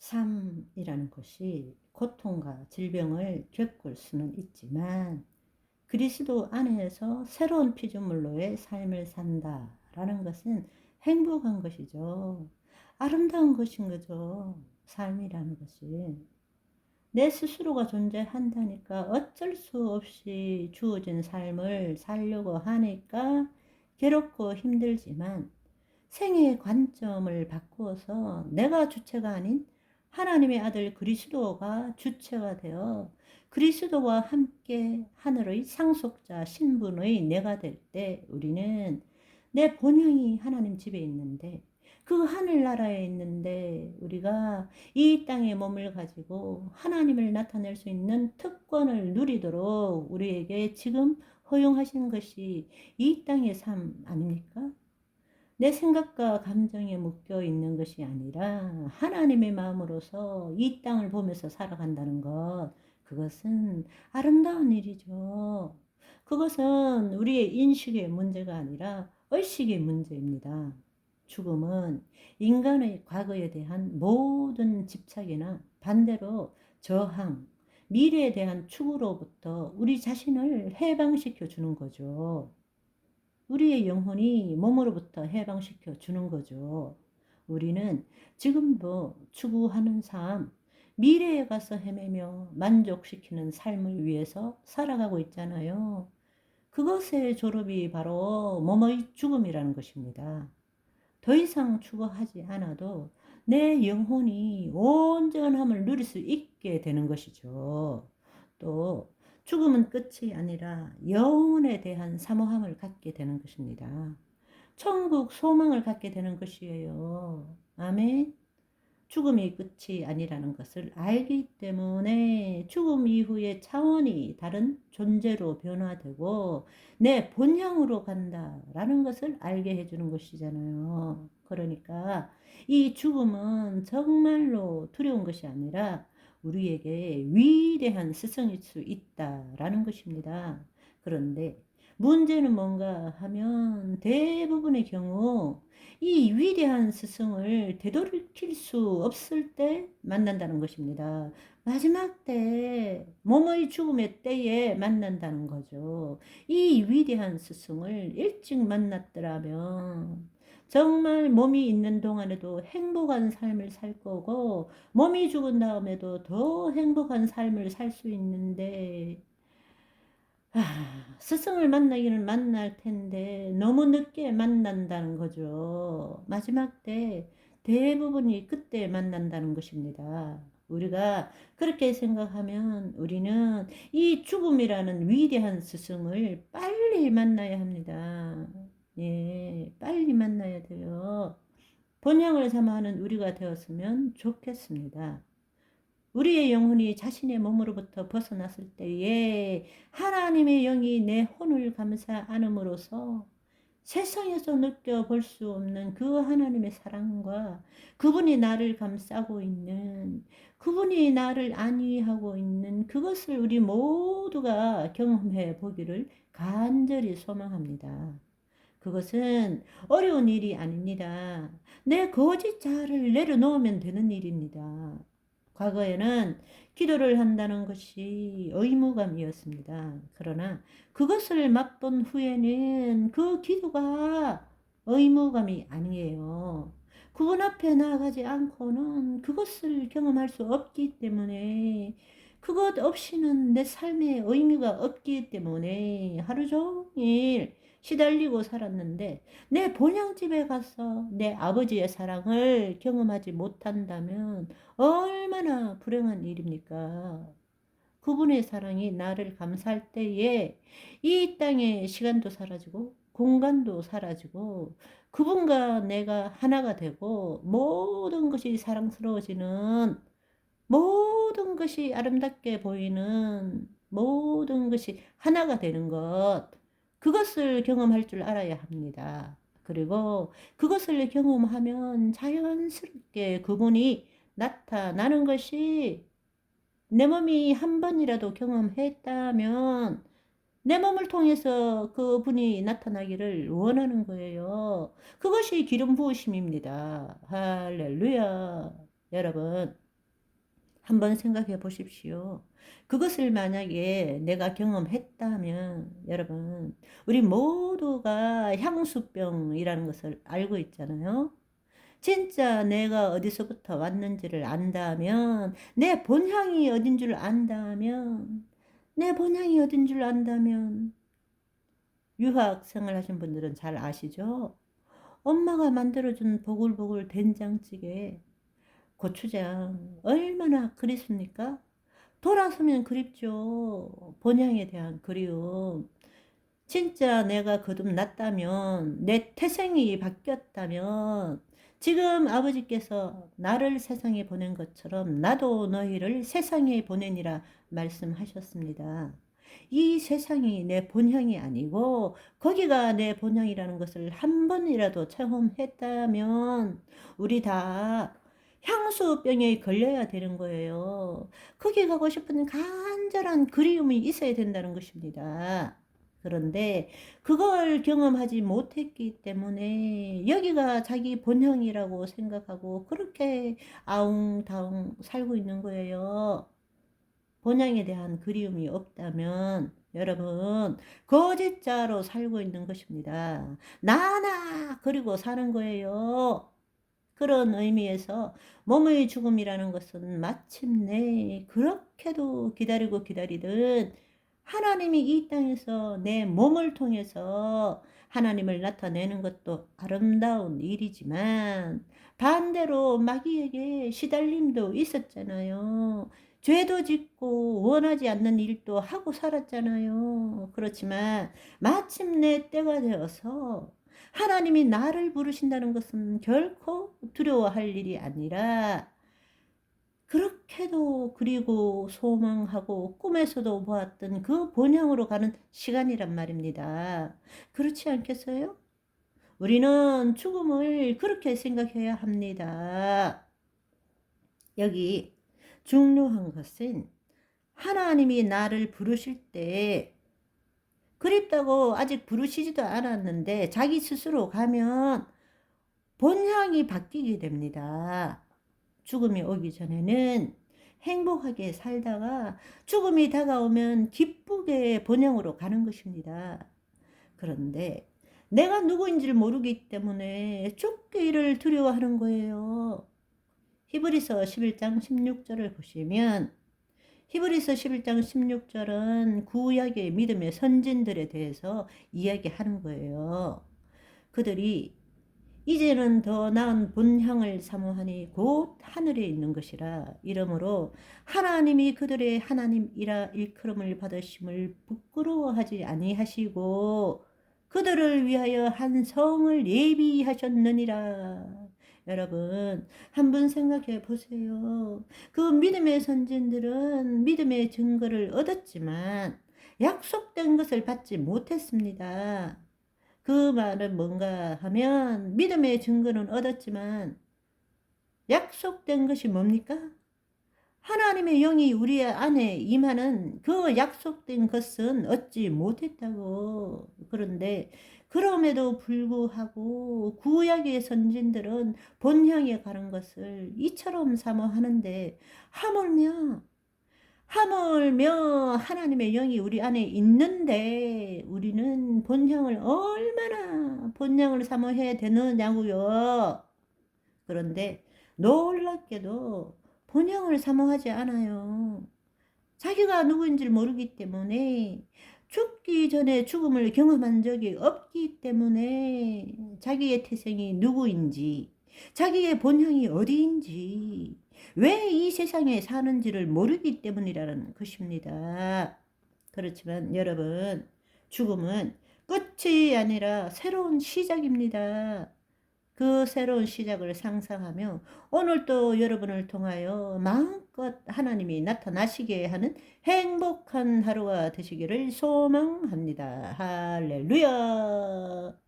삶이라는 것이 고통과 질병을 겪을 수는 있지만 그리스도 안에서 새로운 피조물로의 삶을 산다라는 것은 행복한 것이죠. 아름다운 것인 거죠. 삶이라는 것이. 내 스스로가 존재한다니까 어쩔 수 없이 주어진 삶을 살려고 하니까 괴롭고 힘들지만 생애의 관점을 바꾸어서 내가 주체가 아닌 하나님의 아들 그리스도가 주체가 되어 그리스도와 함께 하늘의 상속자 신분의 내가 될 때 우리는 내 본향이 하나님 집에 있는데 그 하늘나라에 있는데 우리가 이 땅에 몸을 가지고 하나님을 나타낼 수 있는 특권을 누리도록 우리에게 지금 허용하신 것이 이 땅의 삶 아닙니까? 내 생각과 감정에 묶여 있는 것이 아니라 하나님의 마음으로서 이 땅을 보면서 살아간다는 것, 그것은 아름다운 일이죠. 그것은 우리의 인식의 문제가 아니라 의식의 문제입니다. 죽음은 인간의 과거에 대한 모든 집착이나 반대로 저항, 미래에 대한 추구로부터 우리 자신을 해방시켜 주는 거죠. 우리의 영혼이 몸으로부터 해방시켜 주는 거죠. 우리는 지금도 추구하는 삶, 미래에 가서 헤매며 만족시키는 삶을 위해서 살아가고 있잖아요. 그것의 졸업이 바로 몸의 죽음이라는 것입니다. 더 이상 추구하지 않아도 내 영혼이 온전함을 누릴 수 있게 되는 것이죠. 또 죽음은 끝이 아니라 영혼에 대한 사모함을 갖게 되는 것입니다. 천국 소망을 갖게 되는 것이에요. 아멘. 죽음이 끝이 아니라는 것을 알기 때문에 죽음 이후의 차원이 다른 존재로 변화되고 내 본향으로 간다라는 것을 알게 해주는 것이잖아요. 그러니까 이 죽음은 정말로 두려운 것이 아니라 우리에게 위대한 스승일 수 있다라는 것입니다. 그런데 문제는 뭔가 하면 대부분의 경우 이 위대한 스승을 되돌이킬 수 없을 때 만난다는 것입니다. 마지막 때, 몸의 죽음의 때에 만난다는 거죠. 이 위대한 스승을 일찍 만났더라면 정말 몸이 있는 동안에도 행복한 삶을 살 거고 몸이 죽은 다음에도 더 행복한 삶을 살 수 있는데 스승을 만나기는 만날 텐데 너무 늦게 만난다는 거죠. 마지막 때 대부분이 그때 만난다는 것입니다. 우리가 그렇게 생각하면 우리는 이 죽음이라는 위대한 스승을 빨리 만나야 합니다. 예, 빨리 만나야 돼요. 본향을 삼아하는 우리가 되었으면 좋겠습니다. 우리의 영혼이 자신의 몸으로부터 벗어났을 때에 하나님의 영이 내 혼을 감싸 안음으로써 세상에서 느껴볼 수 없는 그 하나님의 사랑과 그분이 나를 감싸고 있는 그분이 나를 안위하고 있는 그것을 우리 모두가 경험해 보기를 간절히 소망합니다. 그것은 어려운 일이 아닙니다. 내 거짓 자아를 내려놓으면 되는 일입니다. 과거에는 기도를 한다는 것이 의무감이었습니다. 그러나 그것을 맛본 후에는 그 기도가 의무감이 아니에요. 그분 앞에 나아가지 않고는 그것을 경험할 수 없기 때문에 그것 없이는 내 삶에 의미가 없기 때문에 하루 종일 시달리고 살았는데 내 본향집에 가서 내 아버지의 사랑을 경험하지 못한다면 얼마나 불행한 일입니까? 그분의 사랑이 나를 감사할 때에 이 땅의 시간도 사라지고 공간도 사라지고 그분과 내가 하나가 되고 모든 것이 사랑스러워지는 모든 것이 아름답게 보이는 모든 것이 하나가 되는 것 그것을 경험할 줄 알아야 합니다. 그리고 그것을 경험하면 자연스럽게 그분이 나타나는 것이 내 몸이 한 번이라도 경험했다면 내 몸을 통해서 그분이 나타나기를 원하는 거예요. 그것이 기름 부으심입니다. 할렐루야. 여러분. 한번 생각해 보십시오. 그것을 만약에 내가 경험했다면 여러분, 우리 모두가 향수병이라는 것을 알고 있잖아요. 진짜 내가 어디서부터 왔는지를 안다면, 내 본향이 어딘 줄 안다면, 내 본향이 어딘 줄 안다면, 유학 생활하신 분들은 잘 아시죠? 엄마가 만들어준 보글보글 된장찌개, 고추장 얼마나 그립습니까? 돌아서면 그립죠. 본향에 대한 그리움. 진짜 내가 거듭났다면, 내 태생이 바뀌었다면, 지금 아버지께서 나를 세상에 보낸 것처럼 나도 너희를 세상에 보내니라 말씀하셨습니다. 이 세상이 내 본향이 아니고 거기가 내 본향이라는 것을 한 번이라도 체험했다면 우리 다 향수병에 걸려야 되는 거예요. 거기 가고 싶은 간절한 그리움이 있어야 된다는 것입니다. 그런데 그걸 경험하지 못했기 때문에 여기가 자기 본향이라고 생각하고 그렇게 아웅다웅 살고 있는 거예요. 본향에 대한 그리움이 없다면 여러분 거짓자로 살고 있는 것입니다. 나나 그리고 사는 거예요. 그런 의미에서 몸의 죽음이라는 것은 마침내 그렇게도 기다리고 기다리듯 하나님이 이 땅에서 내 몸을 통해서 하나님을 나타내는 것도 아름다운 일이지만 반대로 마귀에게 시달림도 있었잖아요. 죄도 짓고 원하지 않는 일도 하고 살았잖아요. 그렇지만 마침내 때가 되어서 하나님이 나를 부르신다는 것은 결코 두려워할 일이 아니라 그렇게도 그리고 소망하고 꿈에서도 보았던 그 본향으로 가는 시간이란 말입니다. 그렇지 않겠어요? 우리는 죽음을 그렇게 생각해야 합니다. 여기 중요한 것은 하나님이 나를 부르실 때 그립다고 아직 부르시지도 않았는데 자기 스스로 가면 본향이 바뀌게 됩니다. 죽음이 오기 전에는 행복하게 살다가 죽음이 다가오면 기쁘게 본향으로 가는 것입니다. 그런데 내가 누구인지를 모르기 때문에 죽기를 두려워하는 거예요. 히브리서 11장 16절을 보시면 히브리서 11장 16절은 구약의 믿음의 선진들에 대해서 이야기하는 거예요. 그들이 이제는 더 나은 본향을 사모하니 곧 하늘에 있는 것이라. 이러므로 하나님이 그들의 하나님이라 일컬음을 받으심을 부끄러워하지 아니하시고 그들을 위하여 한 성을 예비하셨느니라. 여러분, 한번 생각해 보세요. 그 믿음의 선진들은 믿음의 증거를 얻었지만 약속된 것을 받지 못했습니다. 그 말은 뭔가 하면 믿음의 증거는 얻었지만 약속된 것이 뭡니까? 하나님의 영이 우리 안에 임하는 그 약속된 것은 얻지 못했다고. 그런데 그럼에도 불구하고 구약의 선진들은 본향에 가는 것을 이처럼 사모하는데 하물며 하나님의 영이 우리 안에 있는데 우리는 본향을 얼마나 본향을 사모해야 되느냐고요. 그런데 놀랍게도 본향을 사모하지 않아요. 자기가 누구인지를 모르기 때문에 죽기 전에 죽음을 경험한 적이 없기 때문에 자기의 태생이 누구인지 자기의 본향이 어디인지 왜 이 세상에 사는지를 모르기 때문이라는 것입니다. 그렇지만 여러분, 죽음은 끝이 아니라 새로운 시작입니다. 그 새로운 시작을 상상하며 오늘도 여러분을 통하여 마음껏 하나님이 나타나시게 하는 행복한 하루가 되시기를 소망합니다. 할렐루야.